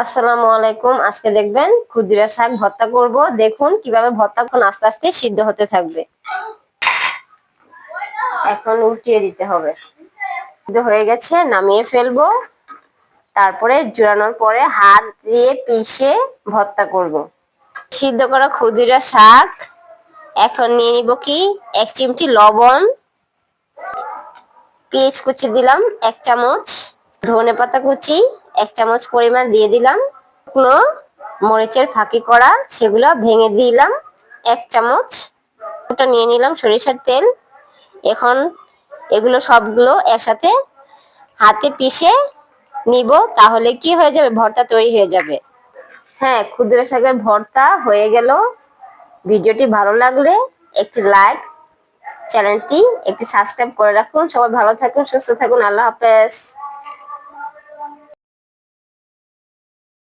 আসসালামু আলাইকুম। আজকে দেখবেন ক্ষুদিরা শাক ভর্তা করব। দেখুন কিভাবে ভর্তা আস্তে আস্তে সিদ্ধ হতে থাকবে। এখন উল্টিয়ে দিতে হবে। সিদ্ধ হয়ে গেছে, নামিয়ে ফেলবো। তারপরে জোড়ানোর পরে হাত দিয়ে পিষে ভর্তা করব। সিদ্ধ করা ক্ষুদিরা শাক এখন নিয়ে নিব কি 1 চিমটি লবণ, পেঁয়াজ কুচি দিলাম 1 চামচ, ধনেপাতা কুচি 1 চামচ পরিমাণ দিয়ে দিলাম, শুকনো মরিচের ফাঁকি করা সেগুলো ভেঙে দিলাম 1 চামচ, ওটা নিয়ে নিলাম সরিষার তেল। এখন এগুলো সবগুলো একসাথে হাতে পিষে নিব, তাহলে কি হয়ে যাবে, ভর্তা তৈরি হয়ে যাবে। হ্যাঁ, ক্ষুদ্রা শাকের ভর্তা হয়ে গেল। ভিডিওটি ভালো লাগলে একটি লাইক, চ্যানেলটি একটি সাবস্ক্রাইব করে রাখুন। সবাই ভালো থাকুন, সুস্থ থাকুন। আল্লাহ হাফেজ।